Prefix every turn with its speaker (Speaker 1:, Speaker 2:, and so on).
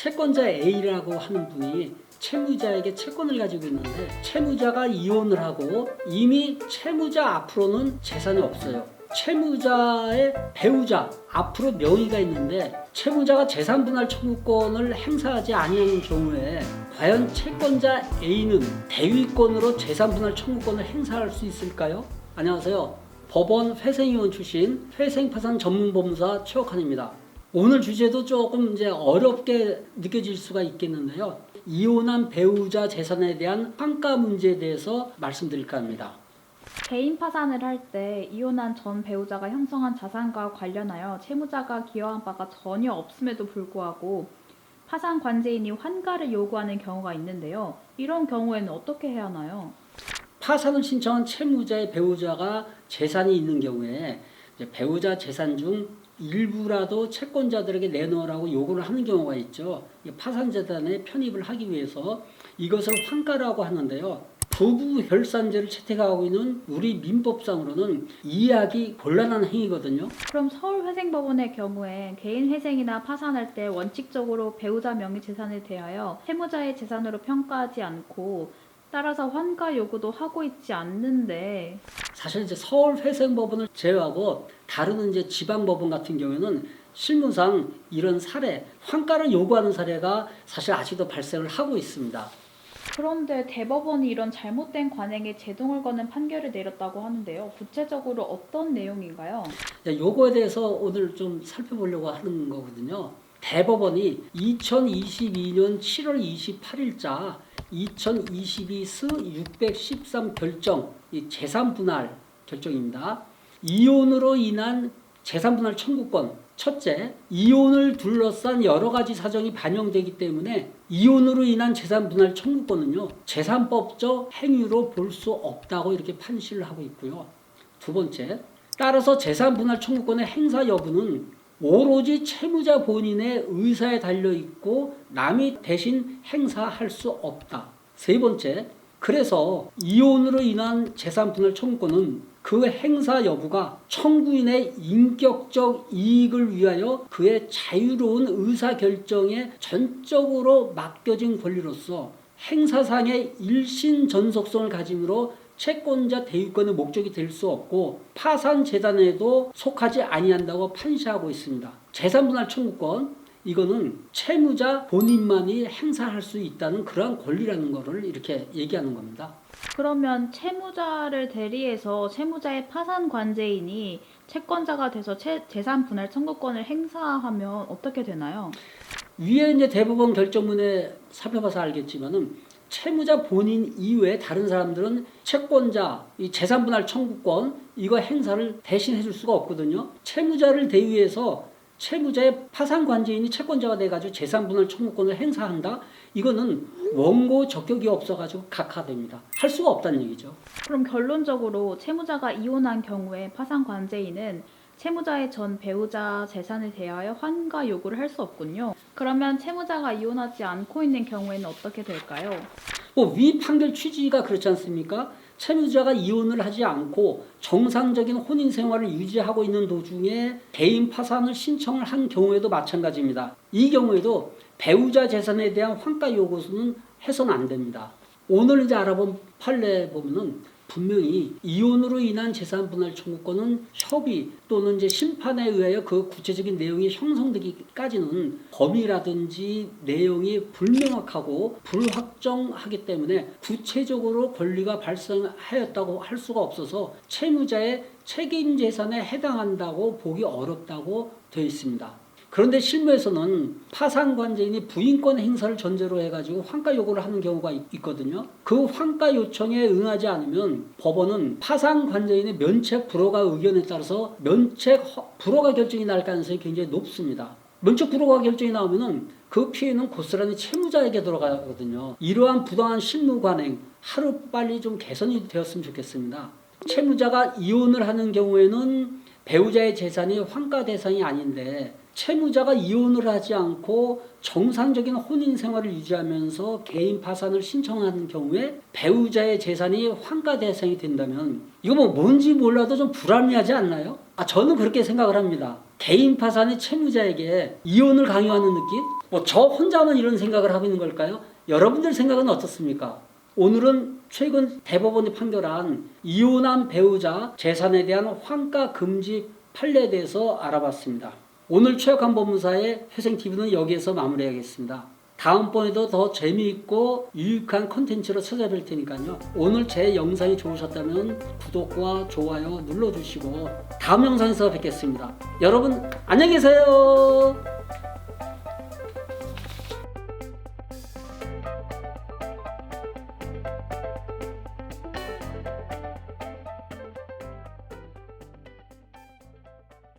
Speaker 1: 채권자 A라고 하는 분이 채무자에게 채권을 가지고 있는데 채무자가 이혼을 하고 이미 채무자 앞으로는 재산이 없어요. 채무자의 배우자 앞으로 명의가 있는데 채무자가 재산분할 청구권을 행사하지 아니하는 경우에 과연 채권자 A는 대위권으로 재산분할 청구권을 행사할 수 있을까요? 안녕하세요. 법원 회생위원 출신 회생파산 전문법무사 최옥환입니다. 오늘 주제도 조금 이제 어렵게 느껴질 수가 있겠는데요. 이혼한 배우자 재산에 대한 환가 문제에 대해서 말씀드릴까 합니다.
Speaker 2: 개인 파산을 할 때 이혼한 전 배우자가 형성한 자산과 관련하여 채무자가 기여한 바가 전혀 없음에도 불구하고 파산 관제인이 환가를 요구하는 경우가 있는데요. 이런 경우에는 어떻게 해야 하나요?
Speaker 1: 파산을 신청한 채무자의 배우자가 재산이 있는 경우에 이제 배우자 재산 중 일부라도 채권자들에게 내놓으라고 요구를 하는 경우가 있죠. 파산재단에 편입을 하기 위해서 이것을 환가라고 하는데요. 부부 결산제를 채택하고 있는 우리 민법상으로는 이해하기 곤란한 행위거든요.
Speaker 2: 그럼 서울회생법원의 경우에 개인 회생이나 파산할 때 원칙적으로 배우자 명의 재산에 대하여 채무자의 재산으로 평가하지 않고 따라서 환가 요구도 하고 있지 않는데
Speaker 1: 사실 이제 서울회생법원을 제외하고 다른 이제 지방법원 같은 경우에는 실무상 이런 사례, 환가를 요구하는 사례가 사실 아직도 발생을 하고 있습니다.
Speaker 2: 그런데 대법원이 이런 잘못된 관행에 제동을 거는 판결을 내렸다고 하는데요. 구체적으로 어떤 내용인가요?
Speaker 1: 요거에 대해서 오늘 좀 살펴보려고 하는 거거든요. 대법원이 2022년 7월 28일자 2022스 613 결정, 이 재산분할 결정입니다. 이혼으로 인한 재산분할 청구권, 첫째, 이혼을 둘러싼 여러 가지 사정이 반영되기 때문에 이혼으로 인한 재산분할 청구권은요, 재산법적 행위로 볼 수 없다고 이렇게 판시를 하고 있고요. 두 번째, 따라서 재산분할 청구권의 행사 여부는 오로지 채무자 본인의 의사에 달려있고 남이 대신 행사할 수 없다. 세 번째, 그래서 이혼으로 인한 재산분할 청구권은 그 행사 여부가 청구인의 인격적 이익을 위하여 그의 자유로운 의사결정에 전적으로 맡겨진 권리로서 행사상의 일신 전속성을 가짐으로 채권자 대위권의 목적이 될 수 없고 파산재단에도 속하지 아니한다고 판시하고 있습니다. 재산분할 청구권, 이거는 채무자 본인만이 행사할 수 있다는 그러한 권리라는 것을 이렇게 얘기하는 겁니다.
Speaker 2: 그러면 채무자를 대리해서 채무자의 파산 관제인이 채권자가 돼서 재산 분할 청구권을 행사하면 어떻게 되나요?
Speaker 1: 위에 이제 대법원 결정문에 살펴봐서 알겠지만은 채무자 본인 이외에 다른 사람들은 채권자 이 재산분할 청구권 이거 행사를 대신 해줄 수가 없거든요. 채무자를 대위해서 채무자의 파산 관제인이 채권자가 돼가지고 재산분할 청구권을 행사한다. 이거는 원고 적격이 없어가지고 각하됩니다. 할 수가 없다는 얘기죠.
Speaker 2: 그럼 결론적으로 채무자가 이혼한 경우에 파산 관제인은 채무자의 전 배우자 재산에 대하여 환가 요구를 할 수 없군요. 그러면 채무자가 이혼하지 않고 있는 경우에는 어떻게 될까요?
Speaker 1: 위 판결 취지가 그렇지 않습니까? 채무자가 이혼을 하지 않고 정상적인 혼인 생활을 유지하고 있는 도중에 개인 파산을 신청을 한 경우에도 마찬가지입니다. 이 경우에도 배우자 재산에 대한 환가 요구는 해서는 안 됩니다. 오늘 이제 알아본 판례 보면은 분명히 이혼으로 인한 재산분할 청구권은 협의 또는 이제 심판에 의하여 그 구체적인 내용이 형성되기까지는 범위라든지 내용이 불명확하고 불확정하기 때문에 구체적으로 권리가 발생하였다고 할 수가 없어서 채무자의 책임 재산에 해당한다고 보기 어렵다고 되어 있습니다. 그런데 실무에서는 파산관제인이 부인권 행사를 전제로 해가지고 환가 요구를 하는 경우가 있거든요. 그 환가 요청에 응하지 않으면 법원은 파산관제인의 면책 불허가 의견에 따라서 면책 불허가 결정이 날 가능성이 굉장히 높습니다. 면책 불허가 결정이 나오면은 그 피해는 고스란히 채무자에게 들어가거든요. 이러한 부당한 실무 관행 하루빨리 좀 개선이 되었으면 좋겠습니다. 채무자가 이혼을 하는 경우에는 배우자의 재산이 환가 대상이 아닌데 채무자가 이혼을 하지 않고 정상적인 혼인 생활을 유지하면서 개인 파산을 신청하는 경우에 배우자의 재산이 환가 대상이 된다면 이거 뭔지 몰라도 좀 불합리하지 않나요? 저는 그렇게 생각을 합니다. 개인 파산이 채무자에게 이혼을 강요하는 느낌? 뭐 저 혼자만 이런 생각을 하고 있는 걸까요? 여러분들 생각은 어떻습니까? 오늘은 최근 대법원이 판결한 이혼한 배우자 재산에 대한 환가 금지 판례에 대해서 알아봤습니다. 오늘 최혁한 법무사의 회생TV는 여기에서 마무리하겠습니다. 다음번에도 더 재미있고 유익한 콘텐츠로 찾아뵐 테니까요. 오늘 제 영상이 좋으셨다면 구독과 좋아요 눌러주시고 다음 영상에서 뵙겠습니다. 여러분 안녕히 계세요.